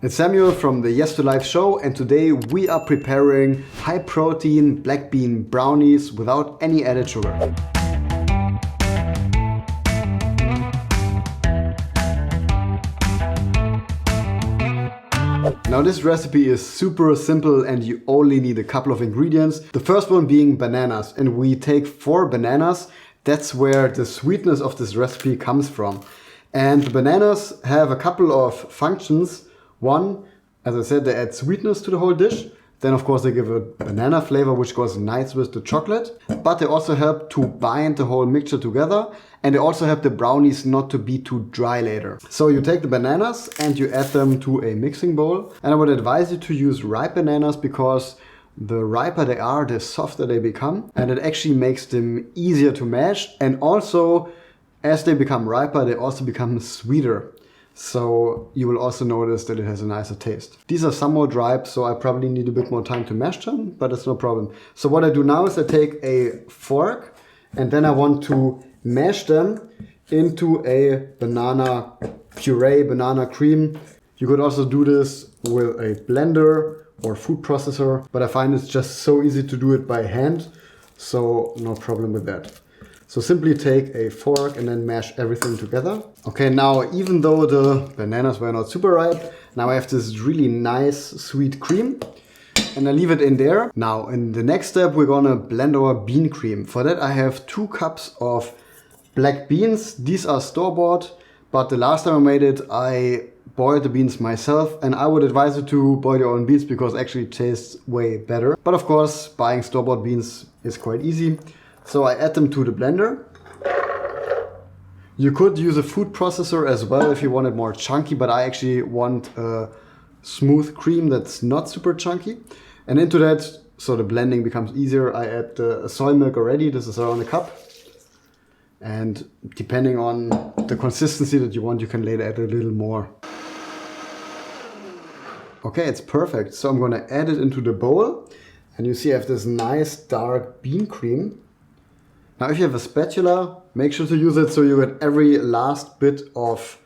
It's Samuel from the Yes to Life show, and today we are preparing high protein black bean brownies without any added sugar. Now this recipe is super simple and you only need a couple of ingredients. The first one being bananas, and we take 4 bananas. That's where the sweetness of this recipe comes from. And the bananas have a couple of functions. One, as I said, they add sweetness to the whole dish. Then of course they give a banana flavor which goes nice with the chocolate. But they also help to bind the whole mixture together. And they also help the brownies not to be too dry later. So you take the bananas and you add them to a mixing bowl. And I would advise you to use ripe bananas because the riper they are, the softer they become. And it actually makes them easier to mash. And also, as they become riper, they also become sweeter. So you will also notice that it has a nicer taste. These are somewhat ripe, so I probably need a bit more time to mash them, but it's no problem. So what I do now is I take a fork and then I want to mash them into a banana puree, banana cream. You could also do this with a blender or food processor, but I find it's just so easy to do it by hand, so no problem with that. So simply take a fork and then mash everything together. Okay, now even though the bananas were not super ripe, now I have this really nice sweet cream and I leave it in there. Now in the next step we're gonna blend our bean cream. For that I have 2 cups of black beans. These are store-bought, but the last time I made it I boiled the beans myself, and I would advise you to boil your own beans because it actually tastes way better. But of course buying store-bought beans is quite easy. So I add them to the blender. You could use a food processor as well if you want it more chunky, but I actually want a smooth cream that's not super chunky. And into that, so the blending becomes easier, I add soy milk already. This is around a cup. And depending on the consistency that you want, you can later add a little more. Okay, it's perfect. So I'm gonna add it into the bowl. And you see I have this nice dark bean cream. Now if you have a spatula, make sure to use it so you get every last bit of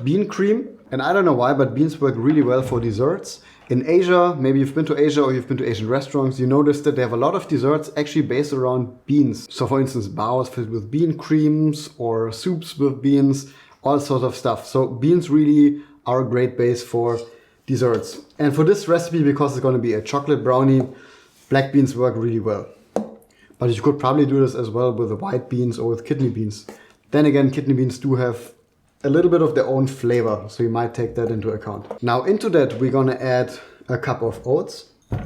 bean cream. And I don't know why, but beans work really well for desserts. In Asia, maybe you've been to Asia or you've been to Asian restaurants, you notice that they have a lot of desserts actually based around beans. So for instance, baos filled with bean creams or soups with beans, all sorts of stuff. So beans really are a great base for desserts. And for this recipe, because it's going to be a chocolate brownie, black beans work really well. But you could probably do this as well with the white beans or with kidney beans. Then again, kidney beans do have a little bit of their own flavor, so you might take that into account. Now into that, we're gonna add a cup of oats. It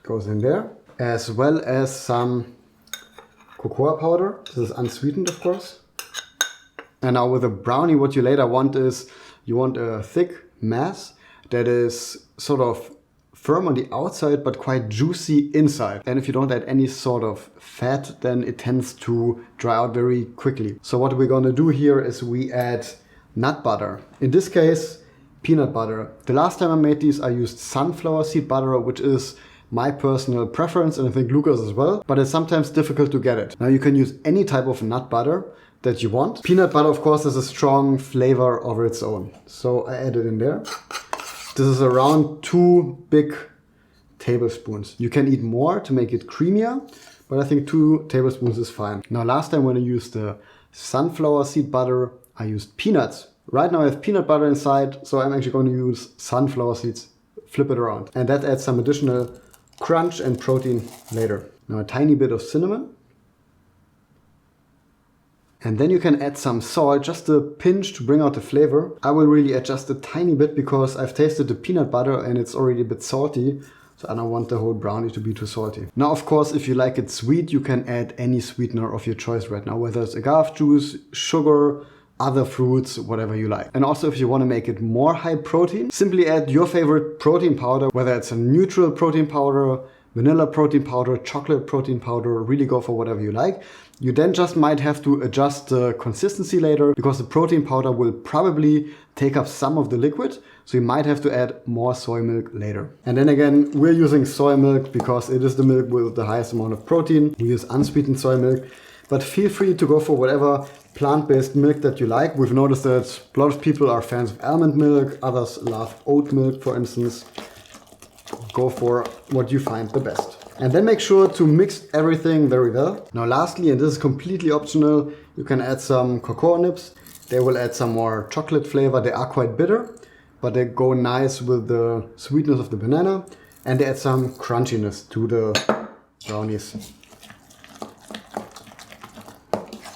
goes in there. As well as some cocoa powder. This is unsweetened, of course. And now with a brownie, what you later want is, you want a thick mass that is sort of firm on the outside but quite juicy inside. And if you don't add any sort of fat, then it tends to dry out very quickly. So what we're gonna do here is we add nut butter. In this case, peanut butter. The last time I made these, I used sunflower seed butter, which is my personal preference, and I think Luca's as well, but it's sometimes difficult to get it. Now you can use any type of nut butter that you want. Peanut butter, of course, has a strong flavor of its own. So I add it in there. This is around 2 big tablespoons. You can eat more to make it creamier, but I think 2 tablespoons is fine. Now last time when I used the sunflower seed butter, I used peanuts. Right now I have peanut butter inside, so I'm actually going to use sunflower seeds. Flip it around. And that adds some additional crunch and protein later. Now a tiny bit of cinnamon. And then you can add some salt, just a pinch to bring out the flavor. I will really add just a tiny bit because I've tasted the peanut butter and it's already a bit salty. So I don't want the whole brownie to be too salty. Now, of course, if you like it sweet, you can add any sweetener of your choice right now, whether it's agave juice, sugar, other fruits, whatever you like. And also if you want to make it more high protein, simply add your favorite protein powder, whether it's a neutral protein powder, vanilla protein powder, chocolate protein powder, really go for whatever you like. You then just might have to adjust the consistency later because the protein powder will probably take up some of the liquid. So you might have to add more soy milk later. And then again, we're using soy milk because it is the milk with the highest amount of protein. We use unsweetened soy milk, but feel free to go for whatever plant-based milk that you like. We've noticed that a lot of people are fans of almond milk, others love oat milk, for instance. Go for what you find the best. And then make sure to mix everything very well. Now lastly, and this is completely optional, you can add some cocoa nibs. They will add some more chocolate flavor. They are quite bitter, but they go nice with the sweetness of the banana. And they add some crunchiness to the brownies.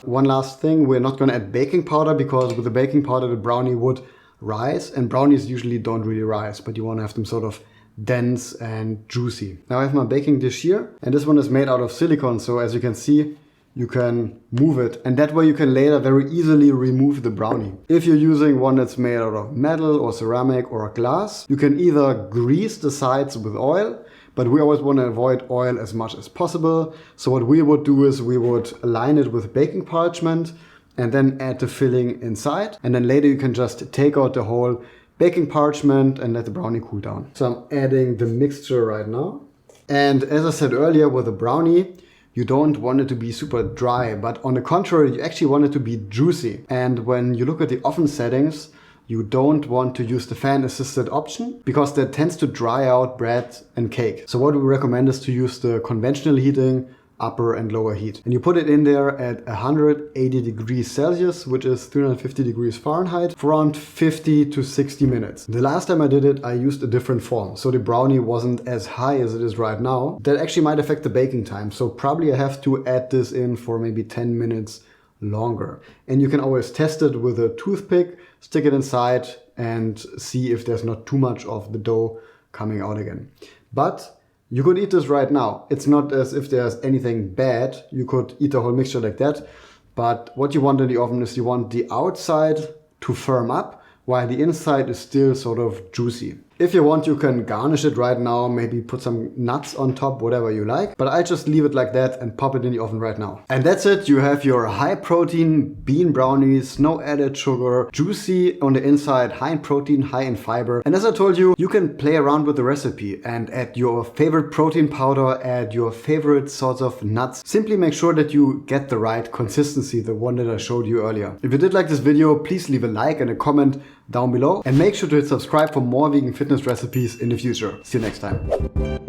One last thing, we're not going to add baking powder because with the baking powder the brownie would rise, and brownies usually don't really rise, but you want to have them sort of dense and juicy. Now I have my baking dish here, and this one is made out of silicone, so as you can see you can move it, and that way you can later very easily remove the brownie. If you're using one that's made out of metal or ceramic or glass, you can either grease the sides with oil, but we always want to avoid oil as much as possible. So what we would do is we would line it with baking parchment and then add the filling inside. And then later you can just take out the whole baking parchment and let the brownie cool down. So I'm adding the mixture right now. And as I said earlier, with a brownie, you don't want it to be super dry, but on the contrary, you actually want it to be juicy. And when you look at the oven settings, you don't want to use the fan assisted option because that tends to dry out bread and cake. So what we recommend is to use the conventional heating, upper and lower heat. And you put it in there at 180 degrees Celsius, which is 350 degrees Fahrenheit, for around 50 to 60 minutes. The last time I did it, I used a different form. So the brownie wasn't as high as it is right now. That actually might affect the baking time. So probably I have to add this in for maybe 10 minutes longer. And you can always test it with a toothpick, stick it inside and see if there's not too much of the dough coming out again. But you could eat this right now. It's not as if there's anything bad. You could eat the whole mixture like that. But what you want in the oven is you want the outside to firm up while the inside is still sort of juicy. If you want, you can garnish it right now, maybe put some nuts on top, whatever you like. But I just leave it like that and pop it in the oven right now. And that's it. You have your high protein bean brownies, no added sugar, juicy on the inside, high in protein, high in fiber. And as I told you, you can play around with the recipe and add your favorite protein powder, add your favorite sorts of nuts. Simply make sure that you get the right consistency, the one that I showed you earlier. If you did like this video, please leave a like and a comment down below. And make sure to hit subscribe for more vegan fitness recipes in the future. See you next time.